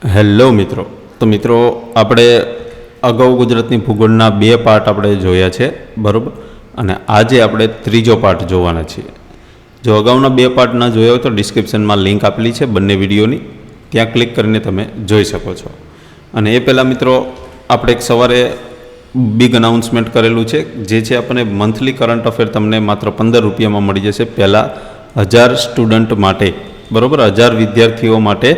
Hello મિત્રો, તો મિત્રો આપણે અગાઉ ગુજરાતની ભૂગોળના 2 પાર્ટ આપણે જોયા છે, બરાબર. અને આજે આપણે ત્રીજો પાર્ટ જોવાના છીએ. જો અગાઉના 2 પાર્ટ ન જોયા હોય તો ડિસ્ક્રિપ્શનમાં લિંક આપેલી છે બંને વિડીયોની, ત્યાં ક્લિક કરીને તમે જોઈ શકો છો. અને એ પહેલાં મિત્રો આપણે એક સવારે બિગ અનાઉન્સમેન્ટ કરેલું છે, જે છે આપણને મંથલી કરંટ અફેર તમને માત્ર 15 રૂપિયામાં મળી જશે. પહેલાં 1000 સ્ટુડન્ટ માટે, બરાબર, 1000 વિદ્યાર્થીઓ માટે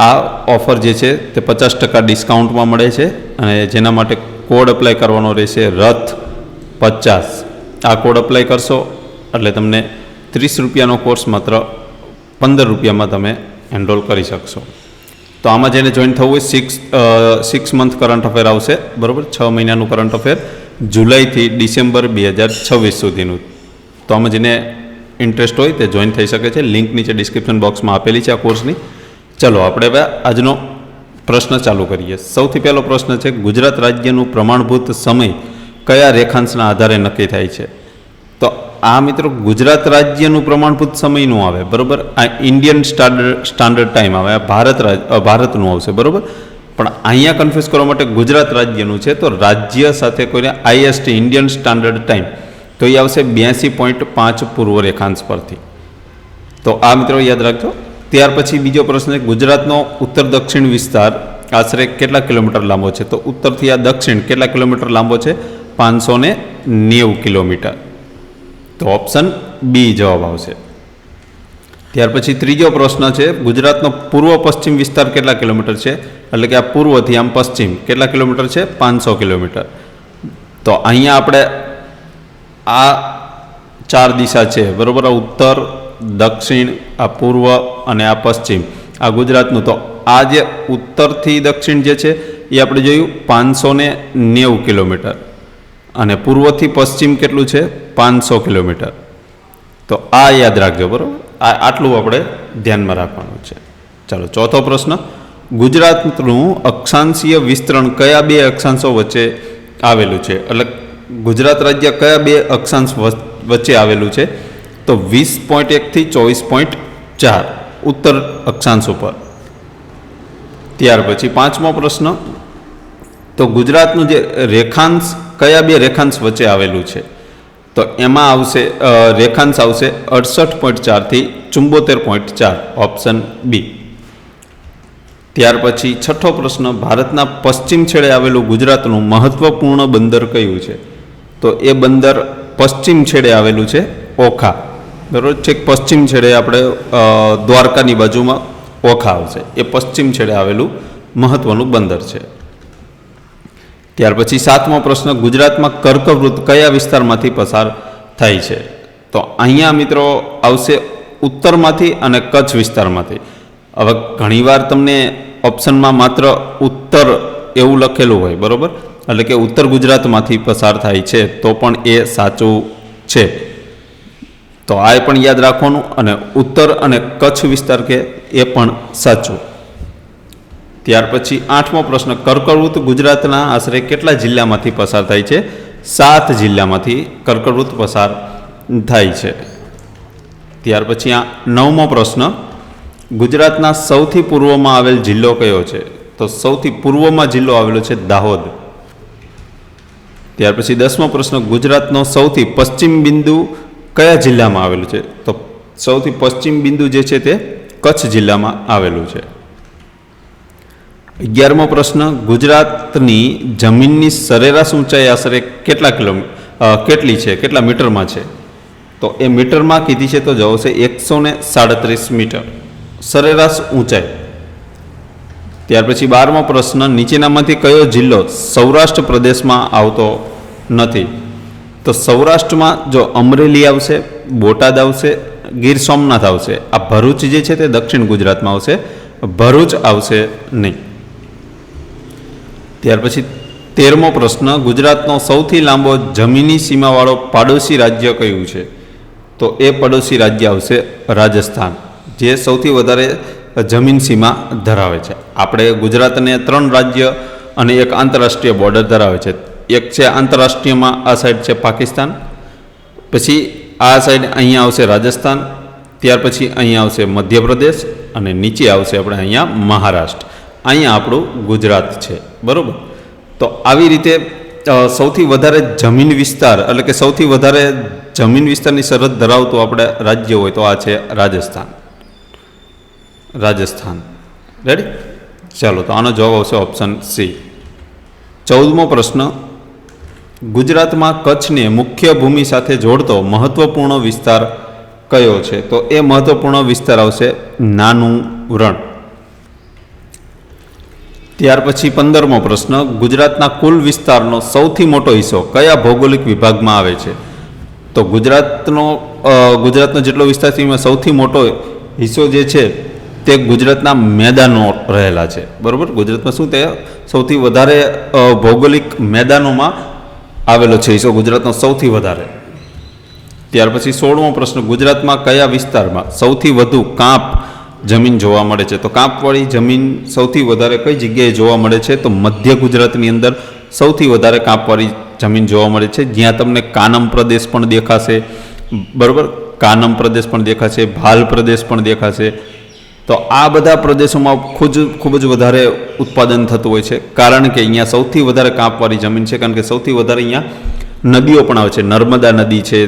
આ ઓફર જે છે તે 50% ડિસ્કાઉન્ટમાં મળે છે. અને જેના માટે કોડ અપ્લાય કરવાનો રહેશે RATH50. આ કોડ અપ્લાય કરશો એટલે તમને 30 રૂપિયાનો કોર્સ માત્ર 15 રૂપિયામાં તમે એનરોલ કરી શકશો. તો આમાં જેને જોઈન થવું હોય 6 મંથ કરંટ અફેર આવશે, બરાબર, 6 મહિનાનું કરંટ અફેર, જુલાઈથી ડિસેમ્બર 2026 સુધીનું. તો આમાં જેને ઇન્ટરેસ્ટ હોય તે જોઈન થઈ શકે છે. લિંક નીચે ડિસ્ક્રિપ્શન બોક્સમાં આપેલી છે આ કોર્સની. ચલો આપણે હવે આજનો પ્રશ્ન ચાલુ કરીએ. સૌથી પહેલો પ્રશ્ન છે, ગુજરાત રાજ્યનું પ્રમાણભૂત સમય કયા રેખાંશના આધારે નક્કી થાય છે? તો આ મિત્રો ગુજરાત રાજ્યનું પ્રમાણભૂત સમયનું આવે, બરાબર. આ ઇન્ડિયન સ્ટાન્ડર્ડ ટાઈમ આવે, ભારતનું આવશે, બરાબર. પણ અહીંયા કન્ફ્યુઝ કરવા માટે ગુજરાત રાજ્યનું છે, તો રાજ્ય સાથે કોઈને IST ઇન્ડિયન સ્ટાન્ડર્ડ ટાઈમ તો એ આવશે 82.5 પૂર્વ રેખાંશ પરથી. તો આ મિત્રો યાદ રાખજો. ત્યાર પછી બીજો પ્રશ્ન છે, ગુજરાતનો ઉત્તર દક્ષિણ વિસ્તાર આશરે કેટલા કિલોમીટર લાંબો છે? તો ઉત્તરથી આ દક્ષિણ કેટલા કિલોમીટર લાંબો છે? 590 કિલોમીટર. તો ઓપ્શન બી જવાબ આવશે. ત્યાર પછી ત્રીજો પ્રશ્ન છે, ગુજરાતનો પૂર્વ પશ્ચિમ વિસ્તાર કેટલા કિલોમીટર છે? એટલે કે આ પૂર્વથી આમ પશ્ચિમ કેટલા કિલોમીટર છે? 500 કિલોમીટર. તો અહીંયા આપણે આ 4 દિશા છે, બરાબર, ઉત્તર, દક્ષિણ, આ પૂર્વ અને આ પશ્ચિમ, આ ગુજરાતનું. તો આ જે ઉત્તરથી દક્ષિણ જે છે એ આપણે જોયું 590 કિલોમીટર, અને પૂર્વથી પશ્ચિમ કેટલું છે? 500 કિલોમીટર. તો આ યાદ રાખજો, બરાબર. આટલું આપણે ધ્યાનમાં રાખવાનું છે. ચાલો ચોથો પ્રશ્ન, ગુજરાતનું અક્ષાંશીય વિસ્તરણ કયા 2 અક્ષાંશો વચ્ચે આવેલું છે? એટલે ગુજરાત રાજ્ય કયા 2 અક્ષાંશ વચ્ચે આવેલું છે? તો 20.1 થી 24.4 ઉત્તર અક્ષાંશ ઉપર. ત્યાર પછી પાંચમો પ્રશ્ન, તો ગુજરાતનું જે રેખાંશ કયા 2 રેખાંશ વચ્ચે આવેલું છે? તો એમાં આવશે રેખાંશ આવશે 68.4 થી 74.4, ઓપ્શન બી. ત્યાર પછી છઠ્ઠો પ્રશ્ન, ભારતના પશ્ચિમ છેડે આવેલું ગુજરાતનું મહત્વપૂર્ણ બંદર કયું છે? તો એ બંદર પશ્ચિમ છેડે આવેલું છે ઓખા, બરાબર. છેક પશ્ચિમ છેડે આપણે દ્વારકાની બાજુમાં ઓખા આવશે, એ પશ્ચિમ છેડે આવેલું મહત્વનું બંદર છે. ત્યાર પછી સાતમો પ્રશ્ન, ગુજરાતમાં કર્કવૃત કયા વિસ્તારમાંથી પસાર થાય છે? તો અહીંયા મિત્રો આવશે ઉત્તરમાંથી અને કચ્છ વિસ્તારમાંથી. હવે ઘણીવાર તમને ઓપ્શનમાં માત્ર ઉત્તર એવું લખેલું હોય, બરાબર, એટલે કે ઉત્તર ગુજરાતમાંથી પસાર થાય છે, તો પણ એ સાચું છે. તો આ પણ યાદ રાખવાનું. અને ઉત્તર અને કચ્છ વિસ્તાર કે એ પણ સાચું. ત્યાર પછી આઠમો પ્રશ્ન, કર્કવૃત ગુજરાતના આશરે કેટલા જિલ્લામાંથી પસાર થાય છે? 7 જિલ્લામાંથી કર્કવૃત પસાર થાય છે. ત્યાર પછી આ નવમો પ્રશ્ન, ગુજરાતના સૌથી પૂર્વમાં આવેલ જિલ્લો કયો છે? તો સૌથી પૂર્વમાં જિલ્લો આવેલો છે દાહોદ. ત્યાર પછી 10મો પ્રશ્ન, ગુજરાતનો સૌથી પશ્ચિમ બિંદુ કયા જિલ્લામાં આવેલું છે? તો સૌથી પશ્ચિમ બિંદુ જે છે તે કચ્છ જિલ્લામાં આવેલું છે. 11મો પ્રશ્ન, ગુજરાતની જમીનની સરેરાશ ઊંચાઈ આશરે કેટલી છે, કેટલા મીટરમાં છે? તો એ મીટરમાં કીધી છે, તો જવાબ છે 137 મીટર સરેરાશ ઊંચાઈ. ત્યાર પછી 12મો પ્રશ્ન, નીચેનામાંથી કયો જિલ્લો સૌરાષ્ટ્ર પ્રદેશમાં આવતો નથી? તો સૌરાષ્ટ્રમાં જો અમરેલી આવશે, બોટાદ આવશે, ગીર સોમનાથ આવશે. આ ભરૂચ જે છે તે દક્ષિણ ગુજરાતમાં આવશે, ભરૂચ આવશે નહીં. ત્યાર પછી 13મો પ્રશ્ન, ગુજરાતનો સૌથી લાંબો જમીની સીમાવાળો પાડોશી રાજ્ય કયું છે? તો એ પડોશી રાજ્ય આવશે રાજસ્થાન, જે સૌથી વધારે જમીન સીમા ધરાવે છે. આપણે ગુજરાતને 3 રાજ્ય અને એક આંતરરાષ્ટ્રીય બોર્ડર ધરાવે છે. એક છે આંતરરાષ્ટ્રીયમાં, આ સાઈડ છે પાકિસ્તાન, પછી આ સાઈડ અહીંયા આવશે રાજસ્થાન, ત્યાર પછી અહીંયા આવશે મધ્યપ્રદેશ, અને નીચે આવશે આપણે અહીંયા મહારાષ્ટ્ર, અહીંયા આપણું ગુજરાત છે, બરાબર. તો આવી રીતે સૌથી વધારે જમીન વિસ્તાર એટલે કે સૌથી વધારે જમીન વિસ્તારની સરહદ ધરાવતું આપણે રાજ્ય હોય તો આ છે રાજસ્થાન. રેડી? ચાલો, તો આનો જવાબ આવશે ઓપ્શન સી. 14મો પ્રશ્ન, ગુજરાતમાં કચ્છને મુખ્ય ભૂમિ સાથે જોડતો મહત્વપૂર્ણ વિસ્તાર કયો છે? તો એ મહત્વપૂર્ણ વિસ્તાર આવશે નાનું રણ. ત્યાર પછી 15મો પ્રશ્ન, ગુજરાતના કુલ વિસ્તારનો સૌથી મોટો હિસ્સો કયા ભૌગોલિક વિભાગમાં આવે છે? તો ગુજરાતનો જેટલો વિસ્તાર છે એમાં સૌથી મોટો હિસ્સો જે છે તે ગુજરાતના મેદાનો રહેલા છે, બરાબર. ગુજરાતમાં શું તે સૌથી વધારે ભૌગોલિક મેદાનોમાં આવેલો છે હિસ્સો ગુજરાતનો સૌથી વધારે. ત્યાર પછી 16મો પ્રશ્ન, ગુજરાતમાં કયા વિસ્તારમાં સૌથી વધુ કાંપ જમીન જોવા મળે છે? તો કાંપવાળી જમીન સૌથી વધારે કઈ જગ્યાએ જોવા મળે છે? તો મધ્ય ગુજરાતની અંદર સૌથી વધારે કાંપવાળી જમીન જોવા મળે છે, જ્યાં તમને કાનમ પ્રદેશ પણ દેખાશે, બરાબર. કાનમ પ્રદેશ પણ દેખાશે, ભાલ પ્રદેશ પણ દેખાશે. તો આ બધા પ્રદેશોમાં ખૂબ જ વધારે ઉત્પાદન થતું હોય છે, કારણ કે અહીંયા સૌથી વધારે કાંપવાળી જમીન છે, કારણ કે સૌથી વધારે અહીંયા નદીઓ પણ આવે છે. નર્મદા નદી છે,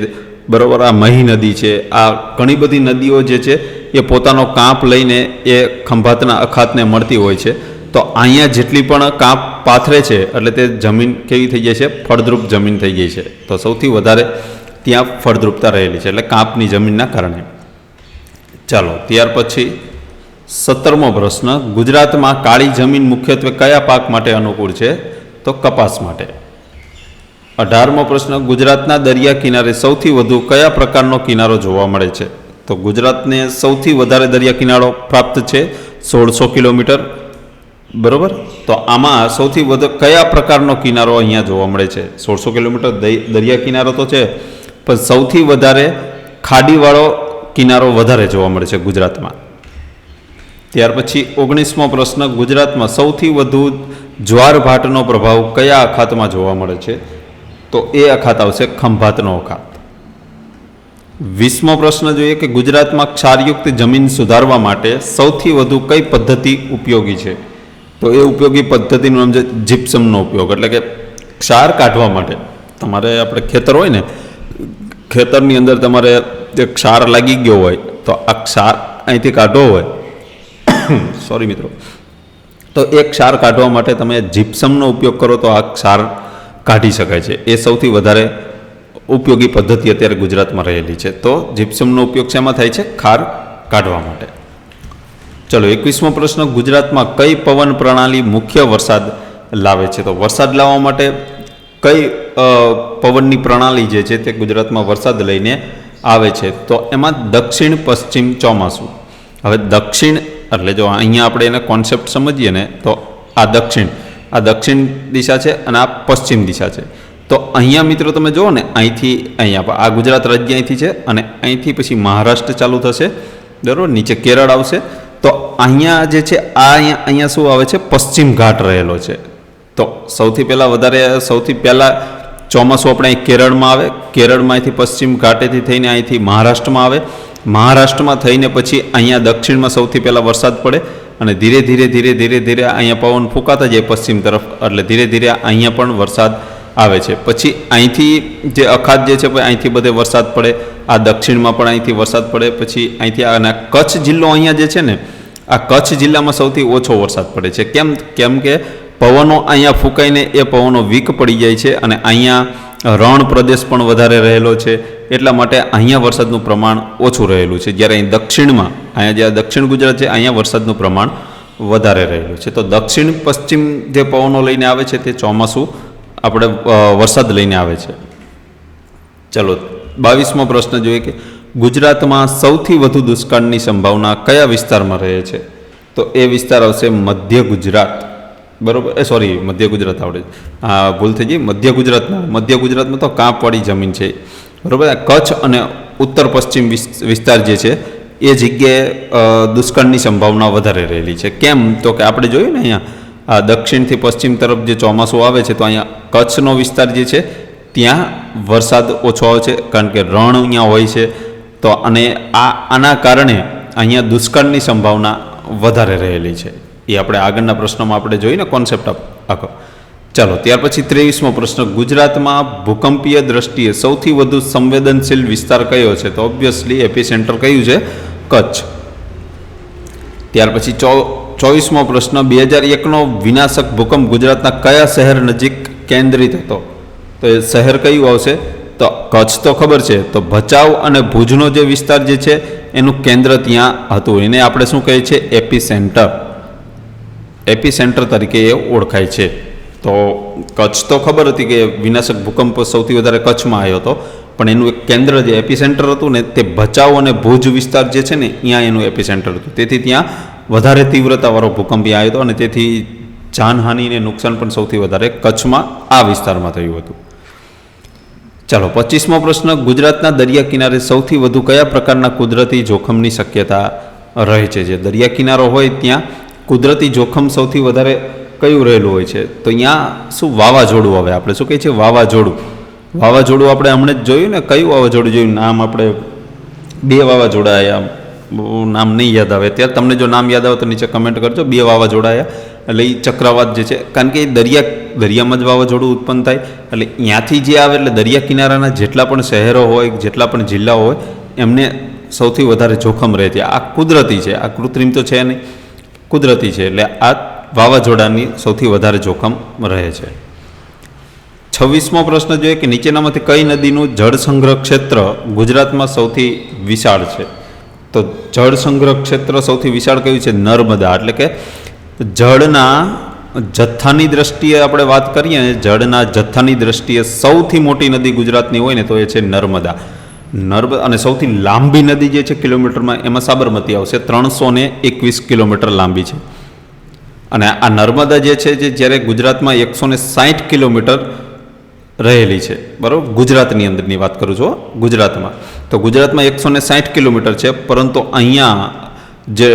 બરાબર. આ મહી નદી છે. આ ઘણી બધી નદીઓ જે છે એ પોતાનો કાંપ લઈને એ ખંભાતના અખાતને મળતી હોય છે. તો અહીંયા જેટલી પણ કાંપ પાથરે છે એટલે તે જમીન કેવી થઈ જાય છે? ફળદ્રુપ જમીન થઈ ગઈ છે. તો સૌથી વધારે ત્યાં ફળદ્રુપતા રહેલી છે, એટલે કાંપની જમીનના કારણે. ચાલો, ત્યાર પછી 17મો પ્રશ્ન, ગુજરાતમાં કાળી જમીન મુખ્યત્વે કયા પાક માટે અનુકૂળ છે? તો કપાસ માટે. 18મો પ્રશ્ન, ગુજરાતના દરિયા કિનારે સૌથી વધુ કયા પ્રકારનો કિનારો જોવા મળે છે? તો ગુજરાતને સૌથી વધારે દરિયા કિનારો પ્રાપ્ત છે 1600 કિલોમીટર, બરાબર. તો આમાં સૌથી વધુ કયા પ્રકારનો કિનારો અહીંયા જોવા મળે છે? 1600 કિલોમીટર દરિયા કિનારો તો છે, પણ સૌથી વધારે ખાડીવાળો કિનારો વધારે જોવા મળે છે ગુજરાતમાં. ત્યાર પછી 19મો પ્રશ્ન, ગુજરાતમાં સૌથી વધુ જ્વારભાટનો પ્રભાવ કયા અખાતમાં જોવા મળે છે? તો એ અખાત આવશે ખંભાતનો અખાત. 20મો પ્રશ્ન જોઈએ કે ગુજરાતમાં ક્ષારયુક્ત જમીન સુધારવા માટે સૌથી વધુ કઈ પદ્ધતિ ઉપયોગી છે? તો એ ઉપયોગી પદ્ધતિનું નામ છે જીપ્સમનો ઉપયોગ. એટલે કે ક્ષાર કાઢવા માટે તમારે આપણે ખેતર હોય ને, ખેતરની અંદર તમારે ક્ષાર લાગી ગયો હોય તો આ ક્ષાર અહીંથી કાઢવો હોય સોરી મિત્રો, તો એ ક્ષાર કાઢવા માટે તમે જીપ્સમનો ઉપયોગ કરો તો આ ક્ષાર કાઢી શકાય છે. એ સૌથી વધારે ઉપયોગી પદ્ધતિ અત્યારે ગુજરાતમાં રહેલી છે. તો જીપ્સમનો ઉપયોગ શેમાં થાય છે? ક્ષાર કાઢવા માટે. ચલો, 21મો પ્રશ્ન, ગુજરાતમાં કઈ પવન પ્રણાલી મુખ્ય વરસાદ લાવે છે? તો વરસાદ લાવવા માટે કઈ પવનની પ્રણાલી જે છે તે ગુજરાતમાં વરસાદ લઈને આવે છે? તો એમાં દક્ષિણ પશ્ચિમ ચોમાસું. હવે દક્ષિણ એટલે જો અહીંયા આપણે એને કોન્સેપ્ટ સમજીએ ને, તો આ દક્ષિણ દિશા છે અને આ પશ્ચિમ દિશા છે. તો અહીંયા મિત્રો તમે જુઓ ને, અહીંથી અહીંયા આ ગુજરાત રાજ્ય અહીંથી છે અને અહીંથી પછી મહારાષ્ટ્ર ચાલુ થશે, બરાબર. નીચે કેરળ આવશે. તો અહીંયા જે છે આ અહીંયા શું આવે છે? પશ્ચિમ ઘાટ રહેલો છે. તો સૌથી પહેલાં ચોમાસું આપણે અહીં કેરળમાં આવે, કેરળમાંથી પશ્ચિમ ઘાટેથી થઈને અહીંથી મહારાષ્ટ્રમાં આવે, મહારાષ્ટ્રમાં થઈને પછી અહીંયા દક્ષિણમાં સૌથી પહેલાં વરસાદ પડે અને ધીરે ધીરે અહીંયા પવન ફૂંકાતા જાય પશ્ચિમ તરફ, એટલે ધીરે ધીરે અહીંયા પણ વરસાદ આવે છે. પછી અહીંથી જે અખાત જે છે અહીંથી બધે વરસાદ પડે, આ દક્ષિણમાં પણ અહીંથી વરસાદ પડે, પછી અહીંથી અને કચ્છ જિલ્લો અહીંયા જે છે ને, આ કચ્છ જિલ્લામાં સૌથી ઓછો વરસાદ પડે છે. કેમ કે પવનો અહીંયા ફૂંકાઈને એ પવનો વીક પડી જાય છે અને અહીંયા રણ પ્રદેશ પણ વધારે રહેલો છે, એટલા માટે અહીંયા વરસાદનું પ્રમાણ ઓછું રહેલું છે. જ્યારે અહીં દક્ષિણમાં, અહીંયા જે દક્ષિણ ગુજરાત છે અહીંયા વરસાદનું પ્રમાણ વધારે રહેલું છે. તો દક્ષિણ પશ્ચિમ જે પવનો લઈને આવે છે તે ચોમાસું આપણે વરસાદ લઈને આવે છે. ચલો, 22મો પ્રશ્ન જોઈએ કે ગુજરાતમાં સૌથી વધુ દુષ્કાળની સંભાવના કયા વિસ્તારમાં રહે છે? તો એ વિસ્તાર આવશે મધ્ય ગુજરાત, બરાબર. મધ્ય ગુજરાત આવડે, હા ભૂલ થઈ ગઈ. મધ્ય ગુજરાતમાં તો કાંપવાળી જમીન છે, બરાબર. કચ્છ અને ઉત્તર પશ્ચિમ વિસ્તાર જે છે એ જગ્યાએ દુષ્કાળની સંભાવના વધારે રહેલી છે. કેમ? તો કે આપણે જોયું ને અહીંયા આ દક્ષિણથી પશ્ચિમ તરફ જે ચોમાસું આવે છે તો અહીંયા કચ્છનો વિસ્તાર જે છે ત્યાં વરસાદ ઓછો આવે છે, કારણ કે રણ અહીંયા હોય છે. તો અને આના કારણે અહીંયા દુષ્કાળની સંભાવના વધારે રહેલી છે. એ આપણે આગળના પ્રશ્નમાં આપણે જોઈને કોન્સેપ્ટ આખો. ચાલો ત્યાર પછી 23મો પ્રશ્ન, ગુજરાતમાં ભૂકંપીય દ્રષ્ટિએ સૌથી વધુ સંવેદનશીલ વિસ્તાર કયો છે? તો ઓબ્વિયસલી એપિસેન્ટર કયું છે? કચ્છ. ત્યાર પછી 24મો પ્રશ્ન, 2001નો વિનાશક ભૂકંપ ગુજરાતના કયા શહેર નજીક કેન્દ્રિત હતો? તો એ શહેર કયું આવશે? તો કચ્છ તો ખબર છે, તો ભચાઉ અને ભુજનો જે વિસ્તાર જે છે એનું કેન્દ્ર ત્યાં હતું. એને આપણે શું કહીએ છીએ? એપિસેન્ટર. એપિસેન્ટર તરીકે એ ઓળખાય છે. તો કચ્છ તો ખબર હતી કે વિનાશક ભૂકંપ સૌથી વધારે કચ્છમાં આવ્યો હતો, પણ એનું એક કેન્દ્ર જે એપિસેન્ટર હતું ને તે ભચાઉ અને ભુજ વિસ્તાર જે છે ને ત્યાં એનું એપિસેન્ટર હતું. તેથી ત્યાં વધારે તીવ્રતાવાળો ભૂકંપ આવ્યો હતો અને તેથી જાનહાનિ અને નુકસાન પણ સૌથી વધારે કચ્છમાં આ વિસ્તારમાં થયું હતું. ચાલો 25મો પ્રશ્ન, ગુજરાતના દરિયા કિનારે સૌથી વધુ કયા પ્રકારના કુદરતી જોખમની શક્યતા રહે છે? જે દરિયા કિનારો હોય ત્યાં કુદરતી જોખમ સૌથી વધારે કયું રહેલું હોય છે? તો અહીંયા શું વાવાઝોડું આવે. આપણે શું કહીએ છીએ? વાવાઝોડું. વાવાઝોડું આપણે હમણાં જ જોયું ને, કયું વાવાઝોડું જોયું? નામ આપણે 2 વાવાઝોડા આવ્યા, નામ નહીં યાદ આવે. ત્યારે તમને જો નામ યાદ આવે તો નીચે કમેન્ટ કરજો. 2 વાવાઝોડા આવ્યા. એટલે એ ચક્રવાત જે છે, કારણ કે એ દરિયામાં જ વાવાઝોડું ઉત્પન્ન થાય, એટલે ત્યાંથી જે આવે એટલે દરિયા કિનારાના જેટલા પણ શહેરો હોય, જેટલા પણ જિલ્લાઓ હોય એમને સૌથી વધારે જોખમ રહે છે. આ કુદરતી છે, આ કૃત્રિમ તો છે નહીં, કુદરતી છે. એટલે આ વાવાઝોડાની સૌથી વધારે જોખમ રહે છે. 26મો પ્રશ્ન જોઈએ કે નીચેનામાંથી કઈ નદીનું જળ સંગ્રહ ક્ષેત્ર ગુજરાતમાં સૌથી વિશાળ છે? તો જળ સંગ્રહ ક્ષેત્ર સૌથી વિશાળ કયું છે? નર્મદા. એટલે કે જળના જથ્થાની દ્રષ્ટિએ આપણે વાત કરીએ ને, જળના જથ્થાની દ્રષ્ટિએ સૌથી મોટી નદી ગુજરાતની હોય ને તો એ છે નર્મદા. અને સૌથી લાંબી નદી જે છે કિલોમીટરમાં, એમાં સાબરમતી આવશે. 321 કિલોમીટર લાંબી છે. અને આ નર્મદા જે છે જે જ્યારે ગુજરાતમાં 160 કિલોમીટર રહેલી છે, બરાબર. ગુજરાતની અંદરની વાત કરું છું, ગુજરાતમાં. તો ગુજરાતમાં 160 કિલોમીટર છે, પરંતુ અહીંયા જે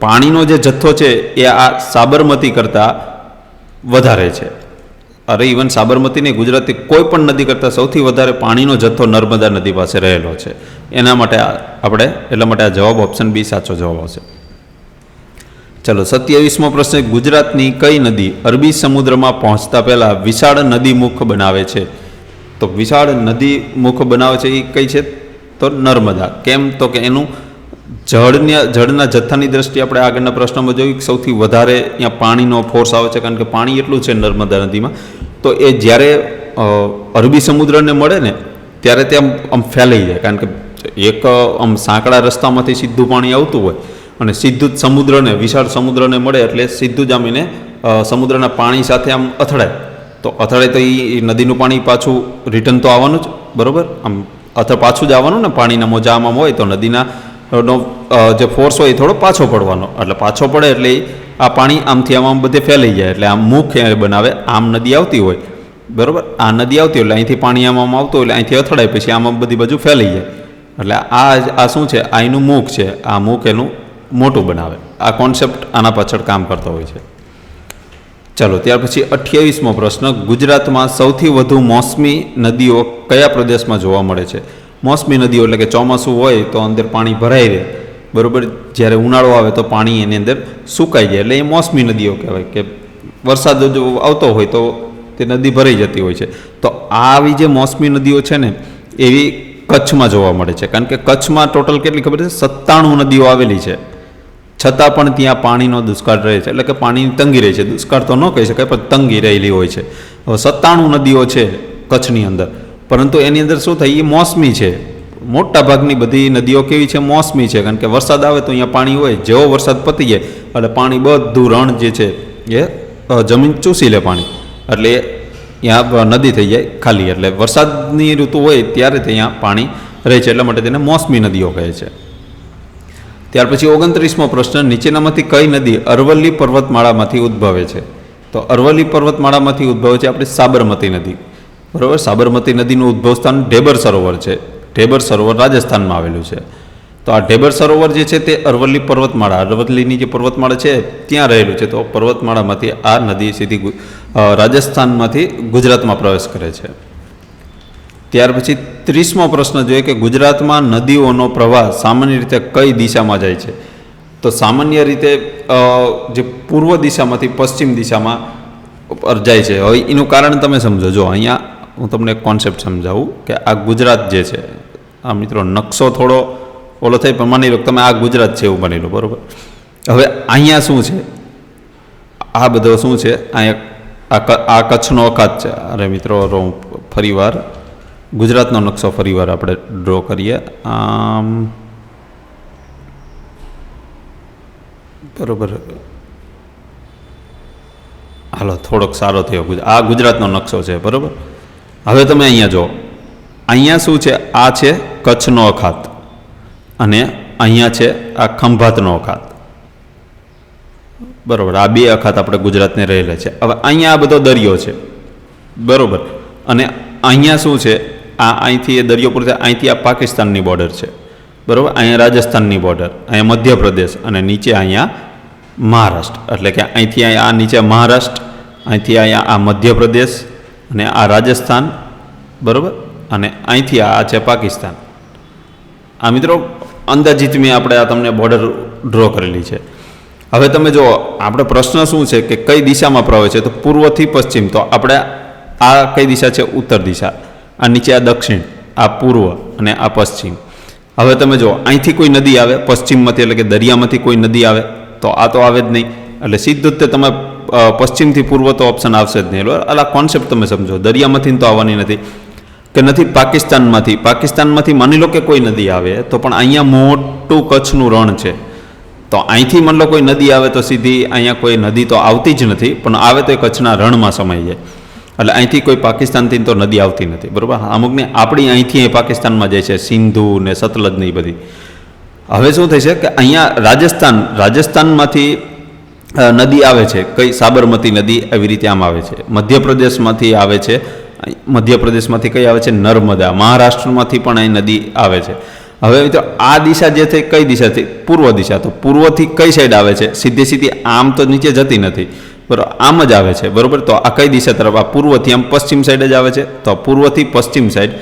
પાણીનો જે જથ્થો છે એ આ સાબરમતી કરતાં વધારે છે. અરે ઇવન સાબરમતી નહીં, ગુજરાતની કોઈ પણ નદી કરતાં સૌથી વધારે પાણીનો જથ્થો નર્મદા નદી પાસે રહેલો છે. એટલા માટે આ જવાબ ઓપ્શન બી સાચો જવાબ આવશે. ચલો 27મો પ્રશ્ન, ગુજરાતની કઈ નદી અરબી સમુદ્રમાં પહોંચતા પહેલાં વિશાળ નદી મુખ બનાવે છે? તો વિશાળ નદી મુખ બનાવે છે એ કઈ છે? તો નર્મદા. કેમ? તો કે એનું જળના જથ્થાની દ્રષ્ટિએ આપણે આગળના પ્રશ્નમાં જોયું કે સૌથી વધારે અહીંયા પાણીનો ફોર્સ આવે છે, કારણ કે પાણી એટલું છે નર્મદા નદીમાં. તો એ જ્યારે અરબી સમુદ્રને મળે ને ત્યારે ત્યાં આમ ફેલાઈ જાય, કારણ કે એક આમ સાંકડા રસ્તામાંથી સીધું પાણી આવતું હોય અને સીધું જ સમુદ્રને, વિશાળ સમુદ્રને મળે એટલે સીધું જ આમ એને સમુદ્રના પાણી સાથે આમ અથડાય. તો અથડાય તો એ નદીનું પાણી પાછું રિટર્ન તો આવવાનું જ, બરાબર. આમ પાછું જ આવવાનું ને, પાણીના મોજા આમ હોય તો નદીના નો જે ફોર્સ હોય એ થોડો પાછો પડવાનો, એટલે પાછો પડે એટલે આ પાણી આમથી આમ બધે ફેલાઈ જાય. એટલે આમ મુખ બનાવે. આમ નદી આવતી હોય, બરાબર, આ નદી આવતી હોય એટલે અહીંથી પાણી આમ આવતું હોય એટલે અહીંથી અથડાય, પછી આમ બધી બાજુ ફેલાઈ જાય. એટલે આ શું છે? આ એનું મુખ છે. આ મુખ એનું મોટું બનાવે. આ કોન્સેપ્ટ આના પાછળ કામ કરતો હોય છે. ચાલો ત્યાર પછી 28મો પ્રશ્ન, ગુજરાતમાં સૌથી વધુ મોસમી નદીઓ કયા પ્રદેશમાં જોવા મળે છે? મોસમી નદીઓ એટલે કે ચોમાસું હોય તો અંદર પાણી ભરાઈ રહે, બરાબર. જ્યારે ઉનાળો આવે તો પાણી એની અંદર સુકાઈ જાય, એટલે એ મોસમી નદીઓ કહેવાય. કે વરસાદ જો આવતો હોય તો તે નદી ભરાઈ જતી હોય છે. તો આવી જે મોસમી નદીઓ છે ને એવી કચ્છમાં જોવા મળે છે, કારણ કે કચ્છમાં ટોટલ કેટલી ખબર છે? 97 નદીઓ આવેલી છે, છતાં પણ ત્યાં પાણીનો દુષ્કાળ રહે છે. એટલે કે પાણીની તંગી રહે છે. દુષ્કાળ તો ન કહી શકાય, પણ તંગી રહેલી હોય છે. 97 નદીઓ છે કચ્છની અંદર, પરંતુ એની અંદર શું થાય? એ મોસમી છે. મોટા ભાગની બધી નદીઓ કેવી છે? મોસમી છે. કારણ કે વરસાદ આવે તો અહીંયા પાણી હોય, જેવો વરસાદ પતી જાય એટલે પાણી બધું રણ જે છે એ જમીન ચૂસી લે પાણી, એટલે ત્યાં નદી થઈ જાય ખાલી. એટલે વરસાદની ઋતુ હોય ત્યારે ત્યાં પાણી રહે છે, એટલા માટે તેને મોસમી નદીઓ કહે છે. ત્યાર પછી 29મો પ્રશ્ન, નીચેનામાંથી કઈ નદી અરવલ્લી પર્વતમાળામાંથી ઉદ્ભવે છે? તો અરવલ્લી પર્વતમાળામાંથી ઉદ્ભવે છે આપણી સાબરમતી નદી, બરાબર. સાબરમતી નદીનું ઉદ્ભવ સ્થાન ઢેબર સરોવર છે. ઢેબર સરોવર રાજસ્થાનમાં આવેલું છે. તો આ ઢેબર સરોવર જે છે તે અરવલ્લી પર્વતમાળા, અરવલ્લીની જે પર્વતમાળા છે ત્યાં રહેલું છે. તો પર્વતમાળામાંથી આ નદી સીધી રાજસ્થાનમાંથી ગુજરાતમાં પ્રવેશ કરે છે. ત્યાર પછી 30મો પ્રશ્ન જોઈએ કે ગુજરાતમાં નદીઓનો પ્રવાહ સામાન્ય રીતે કઈ દિશામાં જાય છે? તો સામાન્ય રીતે જે પૂર્વ દિશામાંથી પશ્ચિમ દિશામાં જાય છે. હવે એનું કારણ તમે સમજો. જો અહીંયા હું તમને કોન્સેપ્ટ સમજાવું કે આ ગુજરાત જે છે, આ મિત્રો નકશો થોડો ઓલો થાય પણ માની લો તમે આ ગુજરાત છે એવું માની લો, બરાબર. હવે અહીંયા શું છે? આ બધો શું છે? અહીંયા આ કચ્છનો અખાત છે. અરે મિત્રો હું ફરીવાર ગુજરાતનો નકશો ફરીવાર આપણે ડ્રો કરીએ. આમ બરાબર, હાલો થોડોક સારો થયો. આ ગુજરાતનો નકશો છે, બરાબર. હવે તમે અહીંયા જો, અહીંયા શું છે? આ છે કચ્છનો અખાત અને અહીંયા છે આ ખંભાતનો અખાત, બરાબર. આ બે અખાત આપણે ગુજરાતને રહેલા છે. હવે અહીંયા આ બધો દરિયો છે, બરાબર. અને અહીંયા શું છે? અહીંથી એ દરિયો પૂરો થાય, અહીંથી આ પાકિસ્તાનની બોર્ડર છે, બરાબર. અહીંયા રાજસ્થાનની બોર્ડર, અહીંયા મધ્યપ્રદેશ અને નીચે અહીંયા મહારાષ્ટ્ર. એટલે કે અહીંથી આ નીચે મહારાષ્ટ્ર, અહીંથી અહીંયા આ મધ્યપ્રદેશ અને આ રાજસ્થાન, બરાબર. અને અહીંથી આ છે પાકિસ્તાન. આ મિત્રો અંદાજિત મેં આપણે આ તમને બોર્ડર ડ્રો કરેલી છે. હવે તમે જો આપણે પ્રશ્ન શું છે કે કઈ દિશામાં પ્રવાહ છે? તો પૂર્વથી પશ્ચિમ. તો આપણે આ કઈ દિશા છે? ઉત્તર દિશા. આ નીચે આ દક્ષિણ, આ પૂર્વ અને આ પશ્ચિમ. હવે તમે જો અહીંથી કોઈ નદી આવે પશ્ચિમમાંથી, એટલે કે દરિયામાંથી કોઈ નદી આવે તો આ તો આવે જ નહીં. એટલે સીધું જ તે તમે પશ્ચિમથી પૂર્વ તો ઓપ્શન આવશે જ નહીં. એટલે આ કોન્સેપ્ટ તમે સમજો. દરિયામાંથી તો આવવાની નથી કે નથી પાકિસ્તાનમાંથી માની લો કે કોઈ નદી આવે તો પણ અહીંયા મોટું કચ્છનું રણ છે. તો અહીંથી માની લો કોઈ નદી આવે તો સીધી અહીંયા કોઈ નદી તો આવતી જ નથી, પણ આવે તો એ કચ્છના રણમાં સમાઈ જાય. એટલે અહીંથી કોઈ પાકિસ્તાનથી તો નદી આવતી નથી, બરાબર. અમુકને આપણી અહીંથી પાકિસ્તાનમાં જાય છે, સિંધુ ને સતલજ ને એ બધી. હવે શું થાય છે કે અહીંયા રાજસ્થાનમાંથી નદી આવે છે, કઈ સાબરમતી નદી એવી રીતે આમ આવે છે. મધ્યપ્રદેશમાંથી આવે છે, મધ્યપ્રદેશમાંથી કઈ આવે છે? નર્મદા. મહારાષ્ટ્રમાંથી પણ અહીં નદી આવે છે. હવે મિત્રો આ દિશા જે થઈ કઈ દિશાથી? પૂર્વ દિશા. તો પૂર્વથી કઈ સાઈડ આવે છે? સીધી આમ તો નીચે જતી નથી, બરાબર, આમ જ આવે છે, બરાબર. તો આ કઈ દિશા તરફ? આ પૂર્વથી આમ પશ્ચિમ સાઈડ જ આવે છે. તો પૂર્વથી પશ્ચિમ સાઈડ